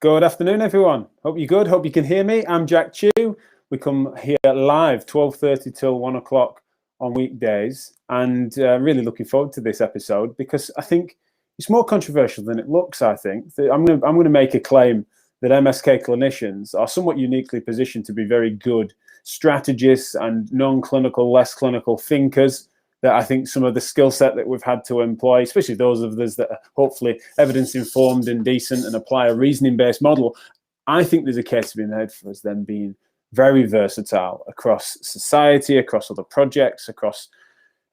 Good afternoon, everyone. Hope you're good. Hope you can hear me. I'm Jack Chew. We come here live 12:30 till 1 o'clock on weekdays, and really looking forward to this episode because I think it's more controversial than it looks. I think I'm going to make a claim that MSK clinicians are somewhat uniquely positioned to be very good strategists and non-clinical, less clinical thinkers. That I think some of the skill set that we've had to employ, especially those of us that are hopefully evidence-informed and decent and apply a reasoning-based model, I think there's a case to be made for us then being very versatile across society, across other projects, across,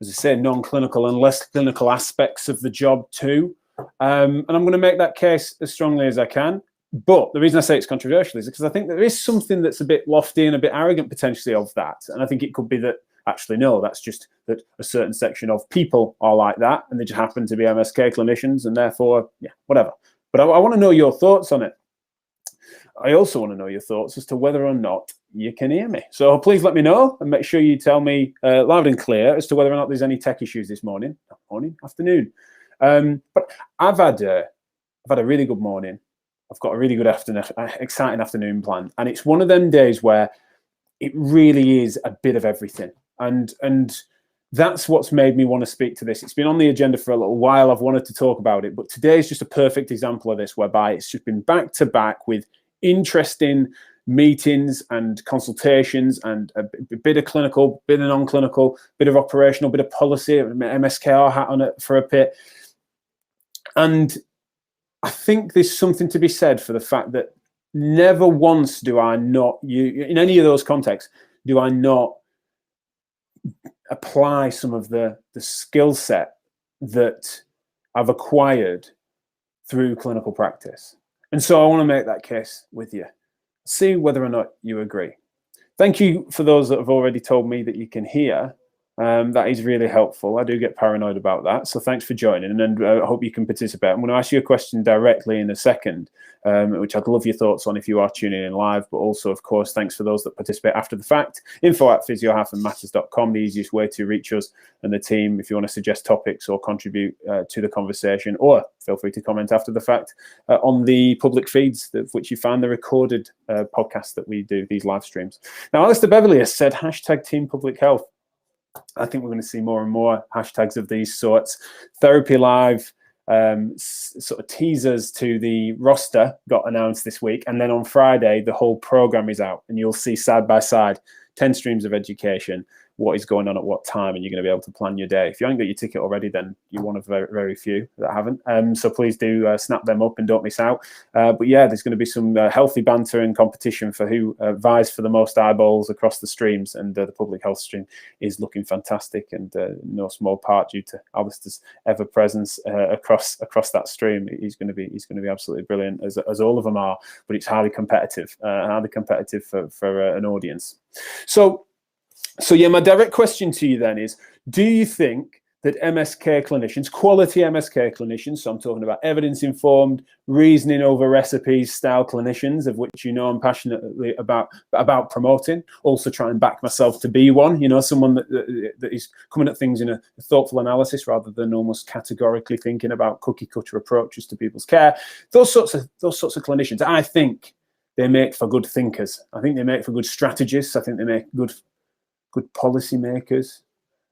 as I say, non-clinical and less clinical aspects of the job too. And I'm going to make that case as strongly as I can. But the reason I say it's controversial is because I think there is something that's a bit lofty and a bit arrogant potentially of that. And I think it could be that actually, no, that's just that a certain section of people are like that and they just happen to be MSK clinicians and therefore, yeah, whatever. But I want to know your thoughts on it. I also want to know your thoughts as to whether or not you can hear me. So please let me know and make sure you tell me loud and clear as to whether or not there's any tech issues this morning. Afternoon. But I've had a really good morning. I've got a really good exciting afternoon planned. And it's one of them days where it really is a bit of everything. And that's what's made me want to speak to this. It's been on the agenda for a little while. I've wanted to talk about it, but today is just a perfect example of this, whereby it's just been back to back with interesting meetings and consultations and a bit of clinical, bit of non-clinical, bit of operational, bit of policy, MSKR hat on it for a bit. And I think there's something to be said for the fact that never once do I not, in any of those contexts, do I not apply some of the skill set that I've acquired through clinical practice. And so I want to make that case with you. See whether or not you agree. Thank you for those that have already told me that you can hear. That is really helpful. I do get paranoid about that. So thanks for joining, and I hope you can participate. I'm going to ask you a question directly in a second, which I'd love your thoughts on if you are tuning in live, but also, of course, thanks for those that participate after the fact. info@physio-matters.com, the easiest way to reach us and the team if you want to suggest topics or contribute to the conversation, or feel free to comment after the fact on the public feeds, of which you find the recorded podcasts that we do, these live streams. Now, Alistair Beverley has said #Team Public Health. I think we're going to see more and more hashtags of these sorts. Therapy Live sort of teasers to the roster got announced this week. And then on Friday, the whole program is out and you'll see side by side 10 streams of education, what is going on at what time, and you're going to be able to plan your day. If you haven't got your ticket already, then you're one of very, very few that haven't. So please do snap them up and don't miss out. But yeah, there's going to be some healthy banter and competition for who vies for the most eyeballs across the streams. And the public health stream is looking fantastic, and no small part due to Alistair's ever presence across that stream. He's going to be absolutely brilliant, as all of them are. But it's highly competitive for an audience. So yeah, my direct question to you then is, do you think that MSK clinicians, quality MSK clinicians, so I'm talking about evidence-informed, reasoning over recipes style clinicians, of which you know I'm passionately about promoting, also try and back myself to be one, you know, someone that is coming at things in a thoughtful analysis rather than almost categorically thinking about cookie-cutter approaches to people's care. Those sorts of clinicians, I think they make for good thinkers. I think they make for good strategists. I think they make good policy makers,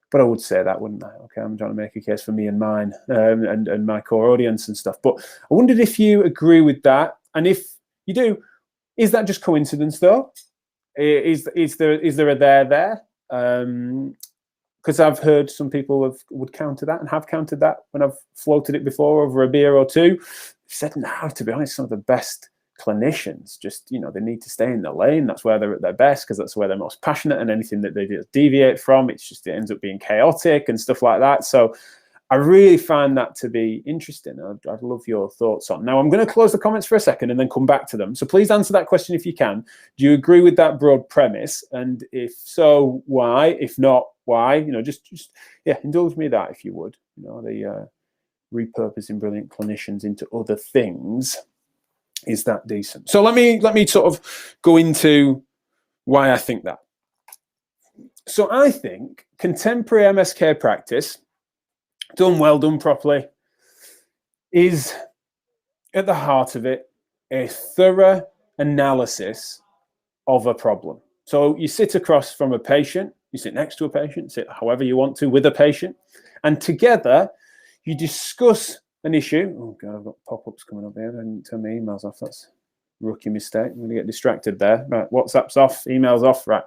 but I would say that, wouldn't I? Okay, I'm trying to make a case for me and mine and my core audience and stuff. But I wondered if you agree with that, and if you do, is that just coincidence though? Is there a there? Because I've heard some people would counter that and have countered that when I've floated it before over a beer or two. Said, no, to be honest, some of the best clinicians just, you know, they need to stay in the lane. That's where they're at their best, because that's where they're most passionate, and anything that they deviate from, it ends up being chaotic and stuff like that. So I really find that to be interesting. I'd love your thoughts on. Now, I'm going to close the comments for a second and then come back to them. So please answer that question if you can. Do you agree with that broad premise? And if so, why? If not, why? You know, just yeah, indulge me that if you would. You know, the repurposing brilliant clinicians into other things. Is that decent? So let me sort of go into why I think that. So I think contemporary MSK practice, done well, done properly, is at the heart of it a thorough analysis of a problem. So you sit across from a patient, you sit next to a patient, sit however you want to with a patient, and together you discuss an issue. Oh God, I've got pop-ups coming up here. I didn't turn my emails off. That's a rookie mistake. I'm going to get distracted there. Right, WhatsApp's off, emails off. Right.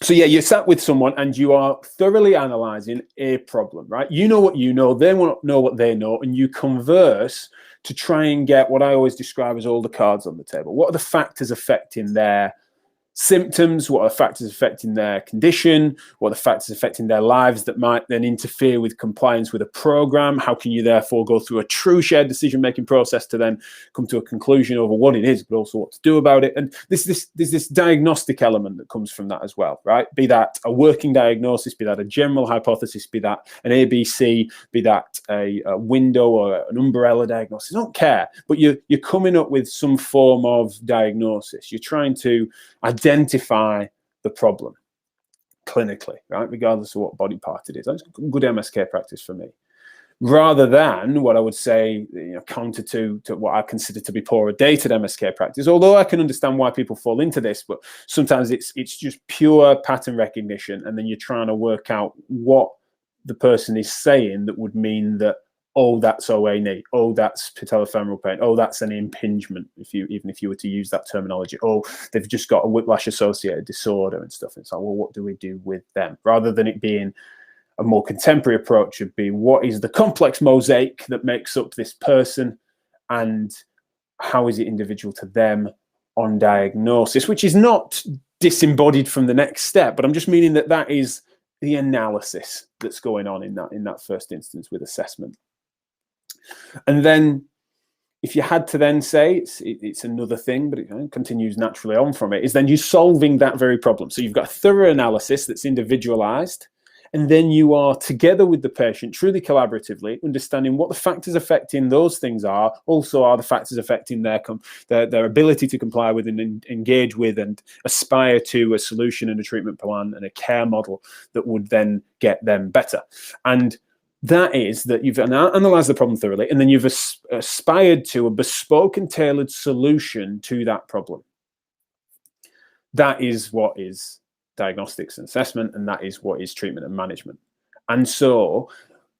So yeah, you're sat with someone and you are thoroughly analysing a problem, right? You know what you know, they know what they know, and you converse to try and get what I always describe as all the cards on the table. What are the factors affecting their symptoms? What are the factors affecting their condition? What are the factors affecting their lives that might then interfere with compliance with a program? How can you therefore go through a true shared decision-making process to then come to a conclusion over what it is, but also what to do about it? And there's this diagnostic element that comes from that as well, right? Be that a working diagnosis, be that a general hypothesis, be that an ABC, be that a window or an umbrella diagnosis. I don't care, but you're coming up with some form of diagnosis. You're trying to identify the problem clinically, right? Regardless of what body part it is. That's good MSK practice for me. Rather than what I would say, counter to what I consider to be poorer dated MSK practice. Although I can understand why people fall into this, but sometimes it's just pure pattern recognition, and then you're trying to work out what the person is saying that would mean that, oh, that's OA knee, oh, that's patellofemoral pain, oh, that's an impingement, even if you were to use that terminology, oh, they've just got a whiplash-associated disorder and stuff. It's like, well, what do we do with them? Rather than it being a more contemporary approach, would be what is the complex mosaic that makes up this person, and how is it individual to them on diagnosis, which is not disembodied from the next step, but I'm just meaning that is the analysis that's going on in that first instance with assessment. And then if you had to then say it's another thing, but it continues naturally on from it, is then you're solving that very problem. So you've got a thorough analysis that's individualized, and then you are together with the patient, truly collaboratively, understanding what the factors affecting those things are, also are the factors affecting their ability to comply with and engage with and aspire to a solution and a treatment plan and a care model that would then get them better. And that is that you've analysed the problem thoroughly, and then you've aspired to a bespoke and tailored solution to that problem. That is what is diagnostics and assessment, and that is what is treatment and management. And so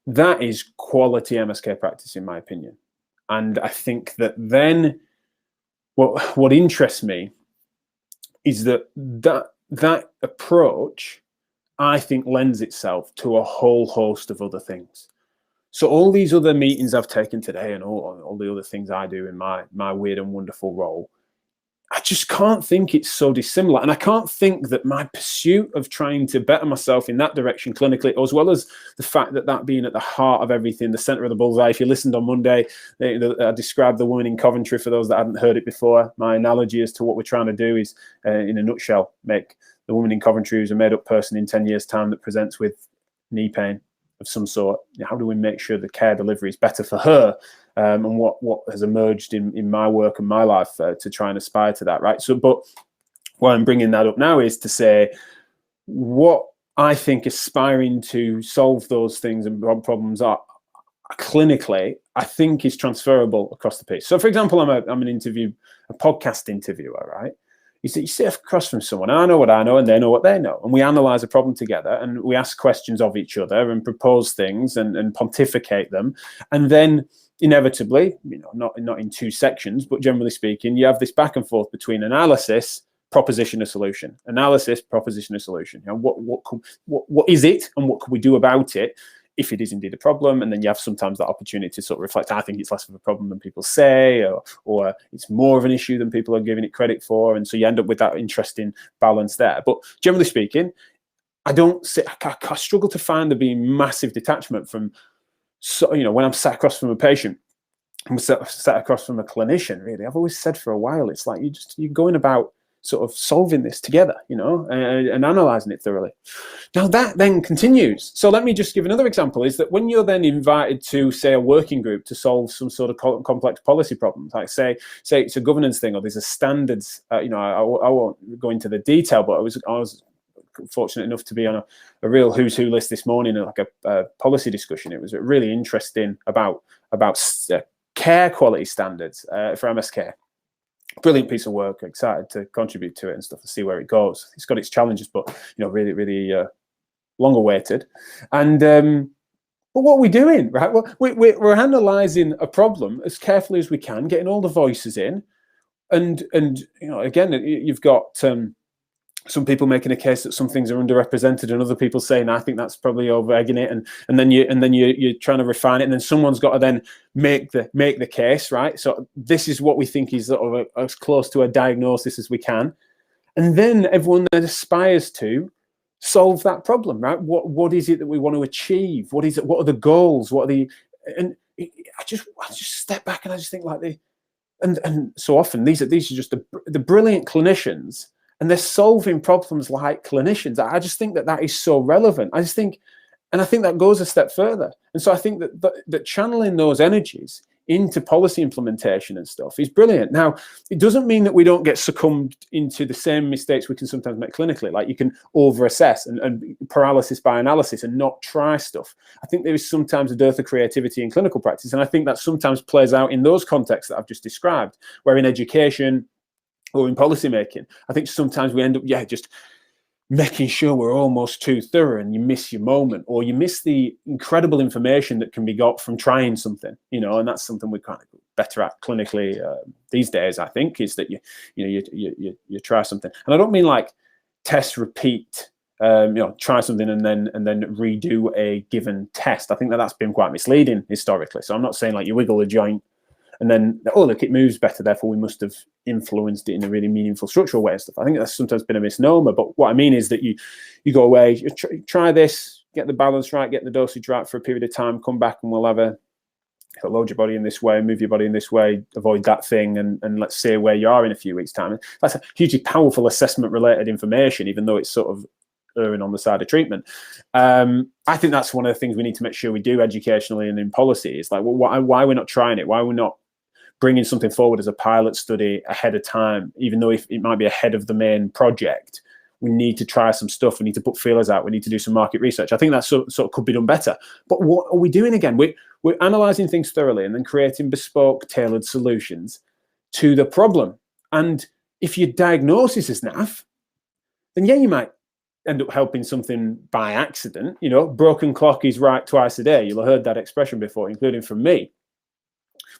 that is quality MSK practice, in my opinion. And I think that then what interests me is that approach, I think, lends itself to a whole host of other things. So all these other meetings I've taken today and all the other things I do in my weird and wonderful role, I just can't think it's so dissimilar. And I can't think that my pursuit of trying to better myself in that direction clinically, as well as the fact that being at the heart of everything, the center of the bullseye. If you listened on Monday, I described the woman in Coventry for those that hadn't heard it before. My analogy as to what we're trying to do is, in a nutshell, make the woman in Coventry who's a made-up person in 10 years' time that presents with knee pain of some sort. How do we make sure the care delivery is better for her? And what has emerged in my work and my life to try and aspire to that, right? So, but why I'm bringing that up now is to say what I think aspiring to solve those things and problems are clinically, I think is transferable across the piece. So, for example, I'm a podcast interviewer, right? You sit across from someone, and I know what I know, and they know what they know, and we analyze a problem together, and we ask questions of each other, and propose things, and pontificate them, and then inevitably, not in two sections, but generally speaking, you have this back and forth between analysis, proposition, a solution, analysis, proposition, a solution. What is it, and what can we do about it, if it is indeed a problem? And then you have sometimes that opportunity to sort of reflect, I think it's less of a problem than people say, or it's more of an issue than people are giving it credit for. And so you end up with that interesting balance there. But generally speaking, I struggle to find there being massive detachment from, when I'm sat across from a patient, I'm sat across from a clinician, really. I've always said for a while, it's like you're going about sort of solving this together, and analysing it thoroughly. Now that then continues. So let me just give another example, is that when you're then invited to, say, a working group to solve some sort of complex policy problems, like say it's a governance thing, or there's a standards, I won't go into the detail, but I was fortunate enough to be on a real who's who list this morning, like a policy discussion. It was really interesting about care quality standards for MSK. Brilliant piece of work. Excited to contribute to it and stuff, to see where it goes. It's got its challenges, but really, really long awaited. And but what are we doing, right? Well, we're analysing a problem as carefully as we can, getting all the voices in, and again, you've got some people making a case that some things are underrepresented, and other people saying, I think that's probably over egging it, and then you're trying to refine it, and then someone's got to then make the case, right? So this is what we think is sort of as close to a diagnosis as we can, and then everyone then aspires to solve that problem, right? What is it that we want to achieve? What is it? What are the goals? What are the? And I just step back and I just think like and so often these are just the brilliant clinicians. And they're solving problems like clinicians. I just think that is so relevant. I think that goes a step further. And so I think that channeling those energies into policy implementation and stuff is brilliant. Now, it doesn't mean that we don't get succumbed into the same mistakes we can sometimes make clinically. Like you can over-assess and paralysis by analysis and not try stuff. I think there is sometimes a dearth of creativity in clinical practice. And I think that sometimes plays out in those contexts that I've just described, where in education, or in policy making, I think sometimes we end up, just making sure we're almost too thorough, and you miss your moment, or you miss the incredible information that can be got from trying something, and that's something we're kind of better at clinically these days. I think is that you try something, and I don't mean like test, repeat, try something and then redo a given test. I think that's been quite misleading historically. So I'm not saying like you wiggle a joint and then, oh, look, it moves better, therefore we must have influenced it in a really meaningful structural way and stuff. I think that's sometimes been a misnomer. But what I mean is that you go away, you try this, get the balance right, get the dosage right for a period of time, come back and we'll have load your body in this way, move your body in this way, avoid that thing, and let's see where you are in a few weeks' time. That's a hugely powerful assessment-related information, even though it's sort of erring on the side of treatment. I think that's one of the things we need to make sure we do educationally and in policy. Is like, well, why we're not trying it? Why we're not bringing something forward as a pilot study ahead of time, even though it might be ahead of the main project. We need to try some stuff. We need to put feelers out. We need to do some market research. I think that sort of could be done better. But what are we doing again? We're analysing things thoroughly and then creating bespoke, tailored solutions to the problem. And if your diagnosis is naff, then you might end up helping something by accident. Broken clock is right twice a day. You'll have heard that expression before, including from me.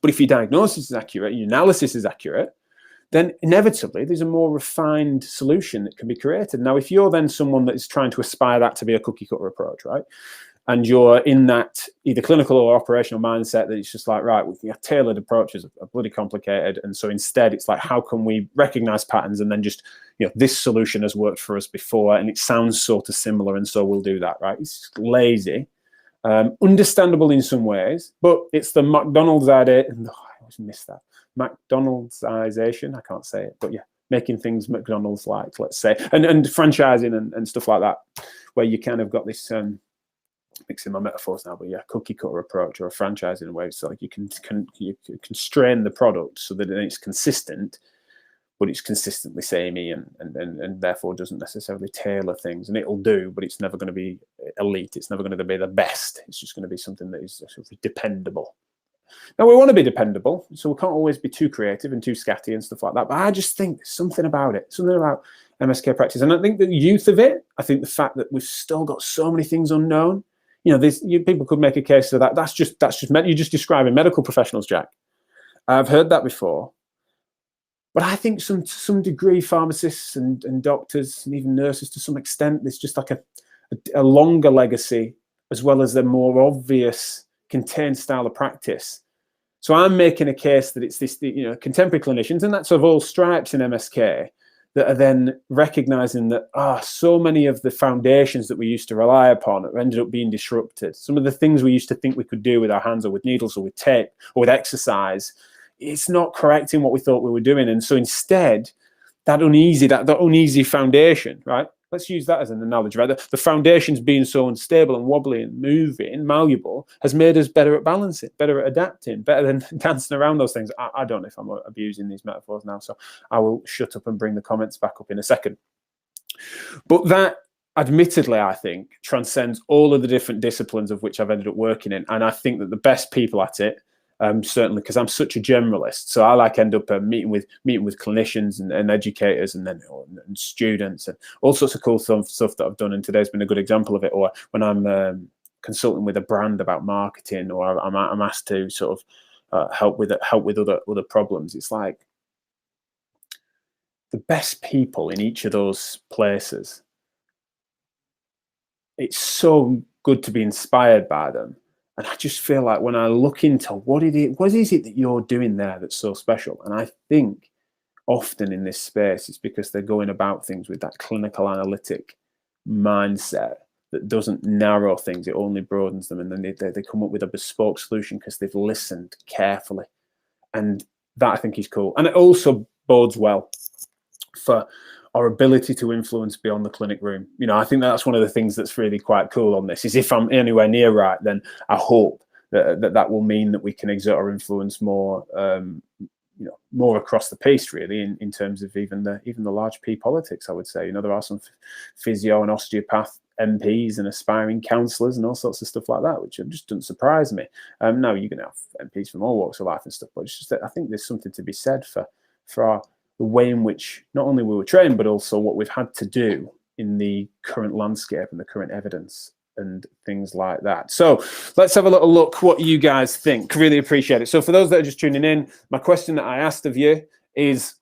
But if your diagnosis is accurate, your analysis is accurate, then inevitably there's a more refined solution that can be created. Now, if you're then someone that is trying to aspire that to be a cookie cutter approach, right? And you're in that either clinical or operational mindset that it's just like, right, tailored approaches are bloody complicated. And so instead it's like, how can we recognize patterns and then just, this solution has worked for us before and it sounds sort of similar, and so we'll do that, right? It's lazy. Understandable in some ways, but it's the McDonald's idea. Oh, I always miss that. McDonald'sization. I can't say it, but making things McDonald's like, let's say, and franchising and stuff like that, where you kind of got this mixing my metaphors now, but cookie cutter approach or a franchising way. So like you constrain the product so that it's consistent, but it's consistently samey and therefore doesn't necessarily tailor things. And it'll do, but it's never going to be elite. It's never going to be the best. It's just going to be something that is sort of dependable. Now, we want to be dependable, so we can't always be too creative and too scatty and stuff like that. But I just think there's something about it, something about MSK practice. And I think the youth of it, I think the fact that we've still got so many things unknown, people could make a case for that. That's just you're just describing medical professionals, Jack. I've heard that before. But I think to some degree, pharmacists and doctors and even nurses to some extent, there's just like a longer legacy as well as the more obvious contained style of practice. So I'm making a case that it's this, contemporary clinicians, and that's of all stripes in MSK, that are then recognizing that so many of the foundations that we used to rely upon have ended up being disrupted. Some of the things we used to think we could do with our hands or with needles or with tape or with exercise, it's not correcting what we thought we were doing. And so instead, that uneasy foundation, right? Let's use that as an analogy, right? The foundations being so unstable and wobbly and moving, malleable, has made us better at balancing, better at adapting, better than dancing around those things. I don't know if I'm abusing these metaphors now, so I will shut up and bring the comments back up in a second. But that, admittedly, I think, transcends all of the different disciplines of which I've ended up working in. And I think that the best people at it certainly because I'm such a generalist. So I like end up meeting with clinicians and educators and then and students and all sorts of cool stuff that I've done. And today's been a good example of it. Or when I'm consulting with a brand about marketing, or I'm asked to sort of help with other problems. It's like the best people in each of those places. It's so good to be inspired by them. And I just feel like when I look into what is it that you're doing there that's so special? And I think often in this space, it's because they're going about things with that clinical analytic mindset that doesn't narrow things, it only broadens them. And then they come up with a bespoke solution because they've listened carefully. And that I think is cool. And it also bodes well for our ability to influence beyond the clinic room. You know, I think that's one of the things that's really quite cool on this, is if I'm anywhere near right, then I hope that will mean that we can exert our influence more, you know, more across the piece, really, in terms of even the large P politics, I would say. You know, there are some physio and osteopath MPs and aspiring counsellors and all sorts of stuff like that, which just doesn't surprise me. No, you're going to have MPs from all walks of life and stuff, but it's just that I think there's something to be said for the way in which not only we were trained, but also what we've had to do in the current landscape and the current evidence and things like that. So let's have a little look what you guys think. Really appreciate it. So for those that are just tuning in, my question that I asked of you is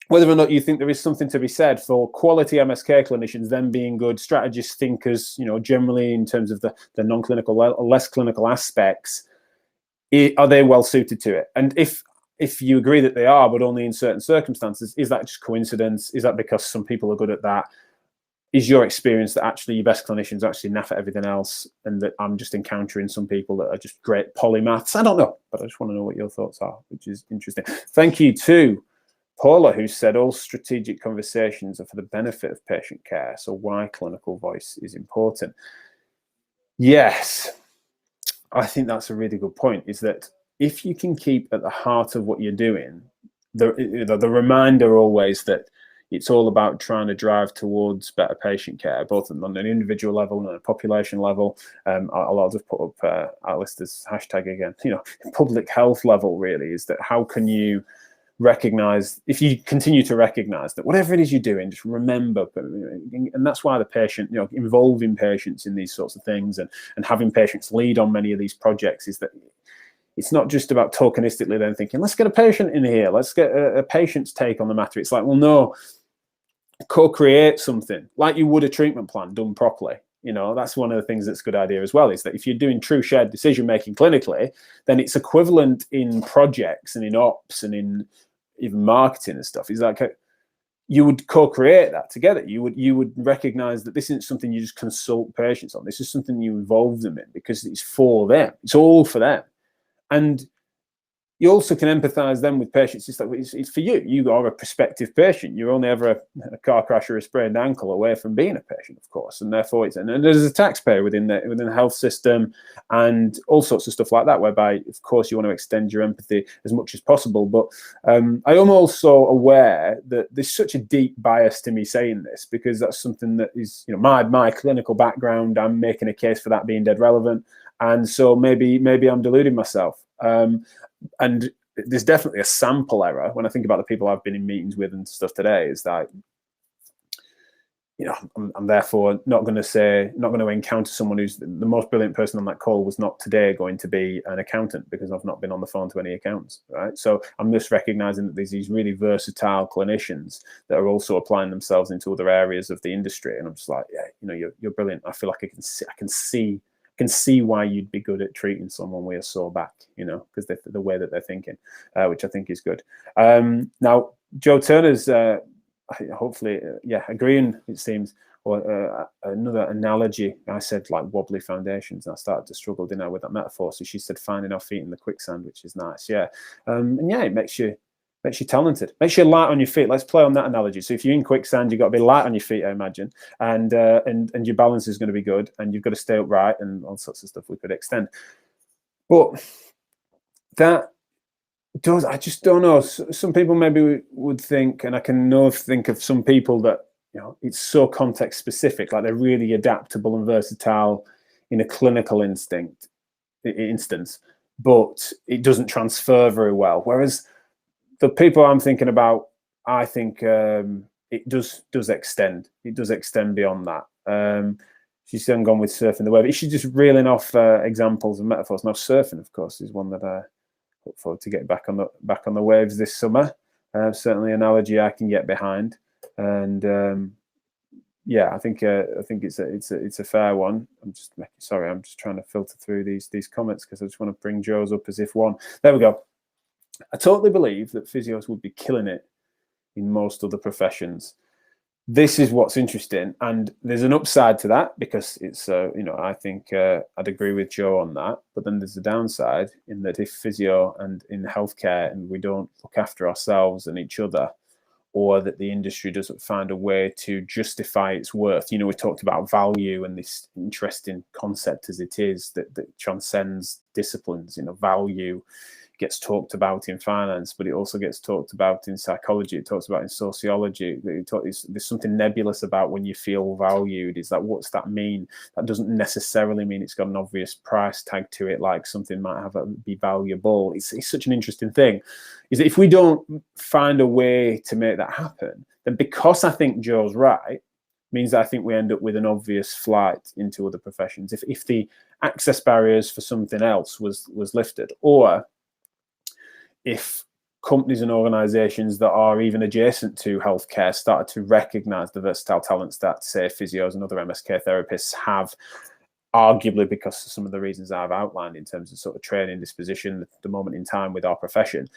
whether or not you think there is something to be said for quality MSK clinicians, them being good strategists, thinkers, you know, generally in terms of the non-clinical, less clinical aspects. Are they well suited to it? And if you agree that they are, but only in certain circumstances, is that just coincidence? Is that because some people are good at that? Is your experience that actually your best clinicians actually naff at everything else, and that I'm just encountering some people that are just great polymaths? I don't know, but I just want to know what your thoughts are, which is interesting. Thank you to Paula, who said all strategic conversations are for the benefit of patient care, so why clinical voice is important. Yes, I think that's a really good point, is that if you can keep at the heart of what you're doing, the reminder always that it's all about trying to drive towards better patient care, both on an individual level and a population level. I'll just put up Alistair's hashtag again, you know, public health level, really, is that how can you recognize, if you continue to recognize that whatever it is you're doing, just remember, and that's why the patient, you know, involving patients in these sorts of things and having patients lead on many of these projects, is that it's not just about tokenistically then thinking, let's get a patient in here, let's get a patient's take on the matter. It's like, well, no, co-create something like you would a treatment plan done properly. You know, that's one of the things that's a good idea as well, is that if you're doing true shared decision making clinically, then it's equivalent in projects and in ops and in even marketing and stuff. Is like you would co-create that together. You would recognize that this isn't something you just consult patients on. This is something you involve them in because it's for them. It's all for them. And you also can empathize then with patients. It's like, it's for you. You are a prospective patient. You're only ever a car crash or a sprained ankle away from being a patient, of course. And therefore, and there's a taxpayer within the health system and all sorts of stuff like that, whereby, of course, you want to extend your empathy as much as possible. But I am also aware that there's such a deep bias to me saying this, because that's something that is, you know, my clinical background. I'm making a case for that being dead relevant. And so maybe I'm deluding myself. And there's definitely a sample error when I think about the people I've been in meetings with and stuff today, is that, you know, I'm therefore not going to encounter someone who's the most brilliant person on that call was not today going to be an accountant, because I've not been on the phone to any accountants, right? So I'm just recognizing that there's these really versatile clinicians that are also applying themselves into other areas of the industry. And I'm just like, yeah, you know, you're brilliant. I feel like I can see why you'd be good at treating someone with a sore back, you know, because the way that they're thinking, which I think is good. Now, Joe Turner's hopefully, agreeing, it seems, or another analogy. I said like wobbly foundations, and I started to struggle, didn't I, with that metaphor. So she said finding our feet in the quicksand, which is nice, yeah. And yeah, it makes you talented, makes you light on your feet. Let's play on that analogy. So if you're in quicksand, you've got to be light on your feet, I imagine, and your balance is going to be good, and you've got to stay upright and all sorts of stuff we could extend. But that does, I just don't know. Some people maybe would think, and I can think of some people that, you know, it's so context specific, like they're really adaptable and versatile in a clinical instance, but it doesn't transfer very well. Whereas the people I'm thinking about, I think it does extend. It does extend beyond that. She's then gone with surfing the wave. She's just reeling off examples and metaphors. Now, surfing, of course, is one that I look forward to getting back on the waves this summer. Certainly, an analogy I can get behind, and yeah, I think it's a fair one. I'm just trying to filter through these comments because I just want to bring Joe's up as if one. There we go. I totally believe that physios would be killing it in most other professions. This is what's interesting, and there's an upside to that because it's I think I'd agree with Joe on that, but then there's a downside in that if physio and in healthcare and we don't look after ourselves and each other, or that the industry doesn't find a way to justify its worth. We talked about value and this interesting concept as it is that transcends disciplines. Value gets talked about in finance, but it also gets talked about in psychology. It talks about in sociology. There's something nebulous about when you feel valued. Is that, what's that mean? That doesn't necessarily mean it's got an obvious price tag to it, like something might be valuable. It's such an interesting thing. Is that if we don't find a way to make that happen, then because I think Joe's right, means that I think we end up with an obvious flight into other professions. If the access barriers for something else was lifted, or if companies and organizations that are even adjacent to healthcare started to recognize the versatile talents that, say, physios and other MSK therapists have, arguably because of some of the reasons I've outlined in terms of sort of training, disposition, the moment in time with our profession,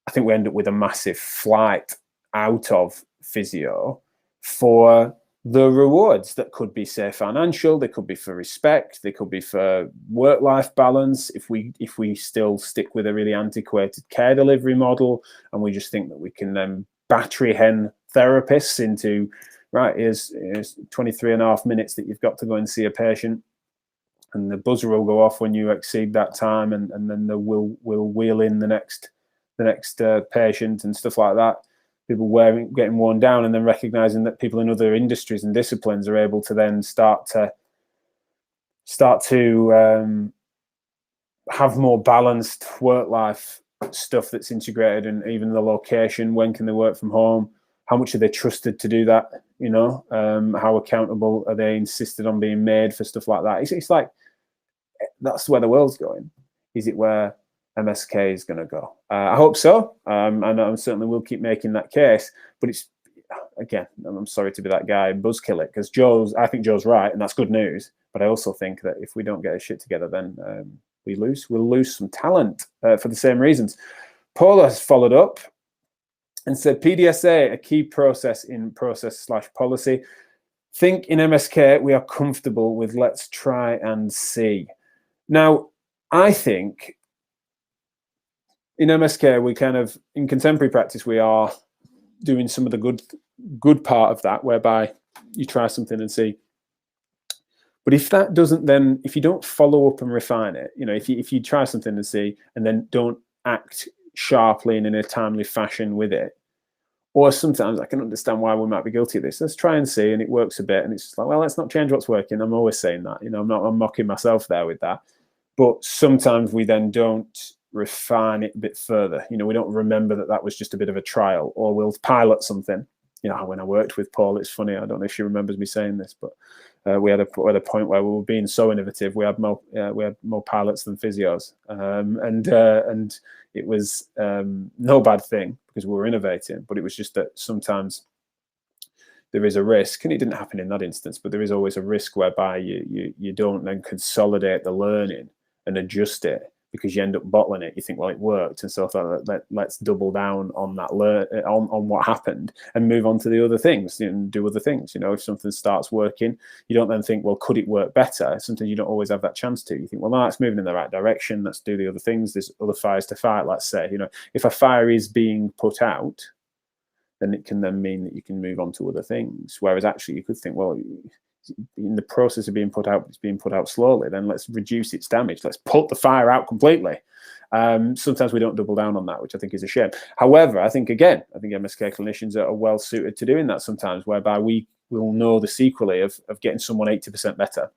I think we end up with a massive flight out of physio for the rewards that could be, say, financial, they could be for respect, they could be for work-life balance. If we still stick with a really antiquated care delivery model and we just think that we can then battery hen therapists into, right, here's 23 and a half minutes that you've got to go and see a patient, and the buzzer will go off when you exceed that time, and then we'll wheel in the next patient and stuff like that. People getting worn down, and then recognizing that people in other industries and disciplines are able to then start to have more balanced work-life stuff that's integrated, and even the location. When can they work from home? How much are they trusted to do that? How accountable are they insisted on being made for stuff like that? It's like, that's where the world's going. Is it where MSK is going to go? I hope so, and I certainly will keep making that case. But it's, again, I'm sorry to be that guy and buzzkill it, because I think Joe's right, and that's good news. But I also think that if we don't get our shit together, then we'll lose some talent for the same reasons. Paula has followed up and said, PDSA, a key process in process/policy. Think in MSK we are comfortable with let's try and see. Now, I think in MSK, we kind of, in contemporary practice, we are doing some of the good part of that, whereby you try something and see. But if that doesn't, then if you don't follow up and refine it, if you try something and see, and then don't act sharply and in a timely fashion with it, or sometimes I can understand why we might be guilty of this. Let's try and see, and it works a bit, and it's just like, well, let's not change what's working. I'm always saying that, I'm mocking myself there with that. But sometimes we then don't refine it a bit further. We don't remember that was just a bit of a trial, or we'll pilot something. When I worked with Paul, it's funny, I don't know if she remembers me saying this, but we had a point where we were being so innovative. We had more pilots than physios, and it was no bad thing because we were innovating. But it was just that sometimes there is a risk, and it didn't happen in that instance, but there is always a risk whereby you don't then consolidate the learning and adjust it, because you end up bottling it. You think, well, it worked, and so I thought, let's double down on that on what happened and move on to the other things and do other things. If something starts working, you don't then think, well, could it work better? Sometimes you don't always have that chance to. You think, well, no, it's moving in the right direction. Let's do the other things. There's other fires to fight. Let's say, if a fire is being put out, then it can then mean that you can move on to other things. Whereas actually you could think, well, in the process of being put out, it's being put out slowly, then let's reduce its damage. Let's put the fire out completely. Sometimes we don't double down on that, which I think is a shame. However, I think MSK clinicians are well suited to doing that sometimes, whereby we will know the sequelae of getting someone 80% better.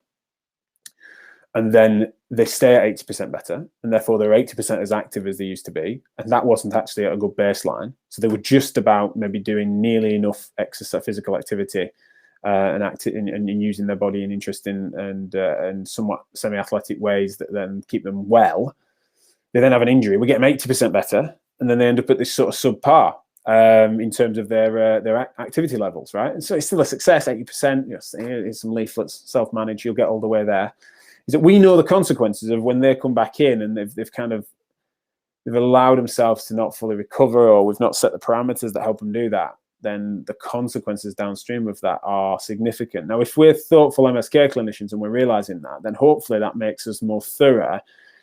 and then they stay at 80% better, and therefore they're 80% as active as they used to be, and that wasn't actually a good baseline. So they were just about maybe doing nearly enough exercise, physical activity, and using their body in interesting and somewhat semi-athletic ways that then keep them well. They then have an injury. We get them 80% better, and then they end up at this sort of subpar in terms of their activity levels, right? And so it's still a success, 80%. Here's some leaflets, self-manage, you'll get all the way there. Is that we know the consequences of when they come back in and they've allowed themselves to not fully recover, or we've not set the parameters that help them do that, then the consequences downstream of that are significant. Now, if we're thoughtful MSK clinicians and we're realizing that, then hopefully that makes us more thorough.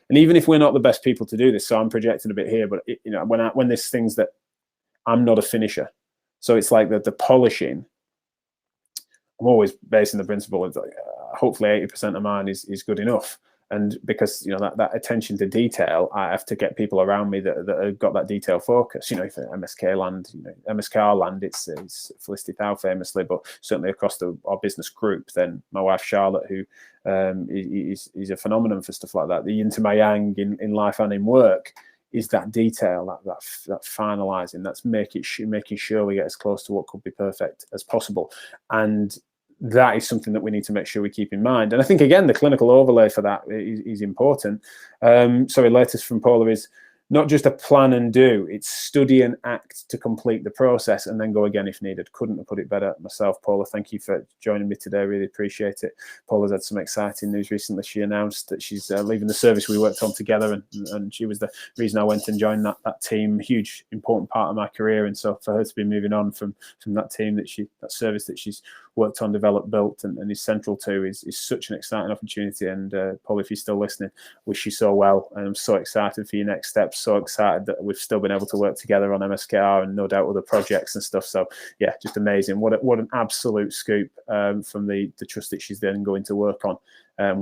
And even if we're not the best people to do this, so I'm projecting a bit here, but when there's things that I'm not a finisher, so it's like the polishing. I'm always basing the principle of hopefully 80% of mine is good enough. And because that attention to detail, I have to get people around me that have got that detail focus. If MSK land, MSK land, it's Felicity Thou famously, but certainly across our business group. Then my wife Charlotte, who is a phenomenon for stuff like that. The yin to my yang in life and in work is that detail, that finalizing. That's making sure we get as close to what could be perfect as possible. And that is something that we need to make sure we keep in mind. And I think, again, the clinical overlay for that is important. Latest from Paula is not just a plan and do, it's study and act to complete the process and then go again if needed. Couldn't have put it better myself, Paula. Thank you for joining me today. Really appreciate it. Paula's had some exciting news recently. She announced that she's leaving the service we worked on together, and she was the reason I went and joined that team. Huge, important part of my career. And so for her to be moving on from that team, that service that she's worked on, developed, built, and is central to is such an exciting opportunity. And Paul, if you're still listening, wish you so well. And I'm so excited for your next steps. So excited that we've still been able to work together on MSKR and no doubt other projects and stuff. So yeah, just amazing. What an absolute scoop from the trust that she's then going to work on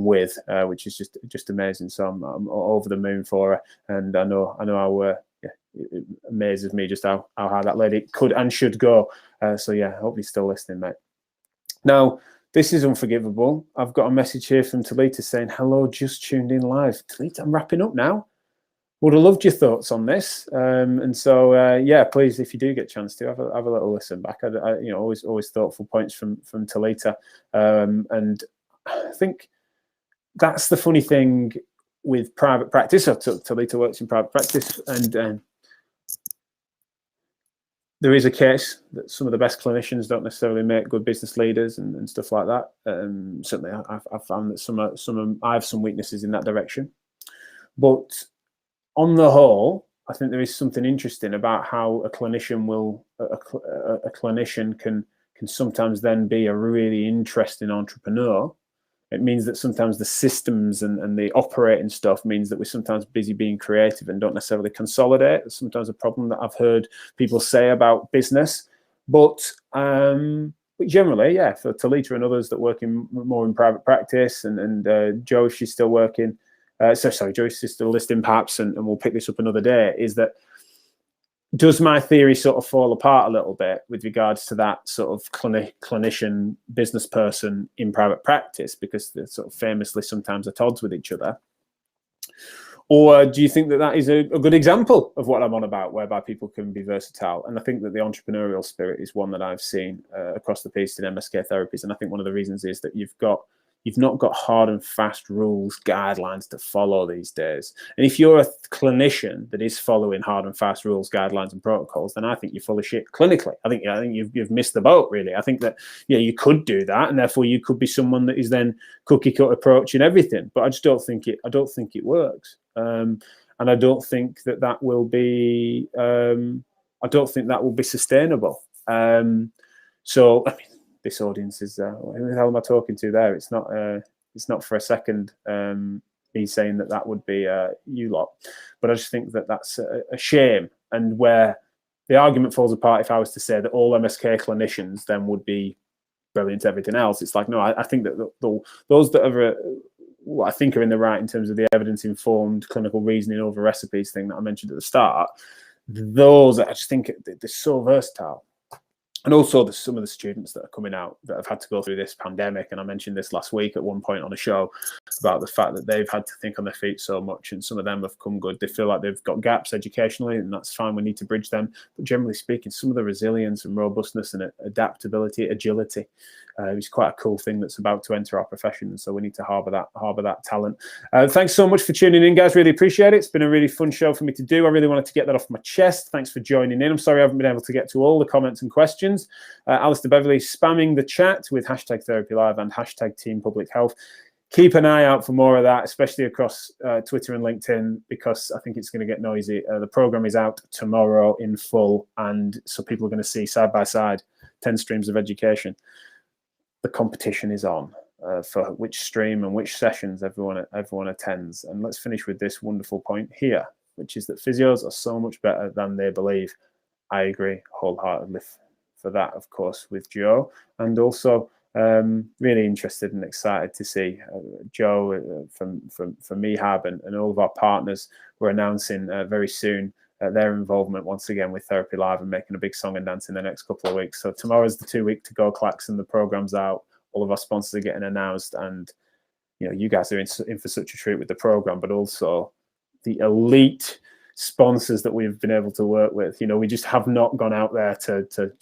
with, which is just amazing. So I'm over the moon for her, and I know how it amazes me just how hard that lady could and should go. So yeah, I hope you're still listening, mate. Now, this is unforgivable. I've got a message here from Toledo saying, hello, just tuned in live. Toledo, I'm wrapping up now. Would have loved your thoughts on this. And so, yeah, please, if you do get a chance to, have a little listen back. Always thoughtful points from Toledo. And I think that's the funny thing with private practice. So Toledo works in private practice, and there is a case that some of the best clinicians don't necessarily make good business leaders and stuff like that. Certainly, I've found that I have some weaknesses in that direction. But on the whole, I think there is something interesting about how a clinician can sometimes then be a really interesting entrepreneur. It means that sometimes the systems and the operating stuff means that we're sometimes busy being creative and don't necessarily consolidate. It's sometimes a problem that I've heard people say about business. But generally, yeah, for Toledo and others that work more in private practice, and Jo, if she's still working, Joyce is still listening perhaps, and we'll pick this up another day, is that does my theory sort of fall apart a little bit with regards to that sort of clinician business person in private practice, because they're sort of famously sometimes at odds with each other? Or do you think that is a good example of what I'm on about, whereby people can be versatile? And I think that the entrepreneurial spirit is one that I've seen across the piece in MSK therapies. And I think one of the reasons is that you've not got hard and fast rules, guidelines to follow these days. And if you're a clinician that is following hard and fast rules, guidelines, and protocols, then I think you're full of shit clinically. I think you've missed the boat, really. I think that, yeah, you could do that, and therefore you could be someone that is then cookie cut approach in everything. But I just don't think it works. And I don't think that will be. I don't think that will be sustainable. So I mean, this audience is who the hell am I talking to there? It's not for a second me saying that would be you lot, but I just think that that's a shame, and where the argument falls apart if I was to say that all MSK clinicians then would be brilliant at everything else. It's like, no, I think that those that are what I think are in the right in terms of the evidence-informed clinical reasoning over recipes thing that I mentioned at the start, those I just think they're so versatile. And also some of the students that are coming out that have had to go through this pandemic. And I mentioned this last week at one point on a show about the fact that they've had to think on their feet so much, and some of them have come good. They feel like they've got gaps educationally, and that's fine. We need to bridge them. But generally speaking, some of the resilience and robustness and adaptability, agility, is quite a cool thing that's about to enter our profession. And so we need to harbour that talent. Thanks so much for tuning in, guys. Really appreciate it. It's been a really fun show for me to do. I really wanted to get that off my chest. Thanks for joining in. I'm sorry I haven't been able to get to all the comments and questions. Alistair Beverley spamming the chat with hashtag Therapy Live and hashtag Team Public Health. Keep an eye out for more of that, especially across Twitter and LinkedIn, because I think it's going to get noisy. The program is out tomorrow in full, and so people are going to see side by side 10 streams of education. The competition is on for which stream and which sessions everyone attends. And let's finish with this wonderful point here, which is that physios are so much better than they believe. I agree wholeheartedly for that, of course, with Joe, and also really interested and excited to see Joe from MEHAB and all of our partners. We're announcing very soon their involvement once again with Therapy Live and making a big song and dance in the next couple of weeks. So tomorrow's the 2-week to go clacks, and the program's out. All of our sponsors are getting announced, and you guys are in for such a treat with the program, but also the elite sponsors that we've been able to work with. We just have not gone out there to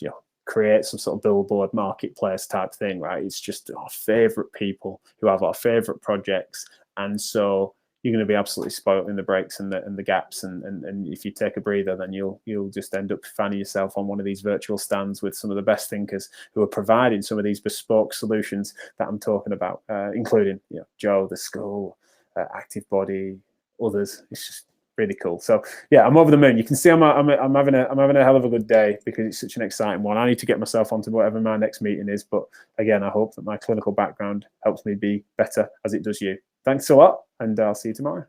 create some sort of billboard marketplace type thing, right? It's just our favorite people who have our favorite projects, and so you're going to be absolutely spoilt in the breaks and the gaps, and if you take a breather, then you'll just end up finding yourself on one of these virtual stands with some of the best thinkers who are providing some of these bespoke solutions that I'm talking about, including Joe, the school, Active Body, others. It's just really cool. So yeah, I'm over the moon. You can see I'm having a hell of a good day because it's such an exciting one. I need to get myself onto whatever my next meeting is, but again, I hope that my clinical background helps me be better as it does you. Thanks a lot, and I'll see you tomorrow.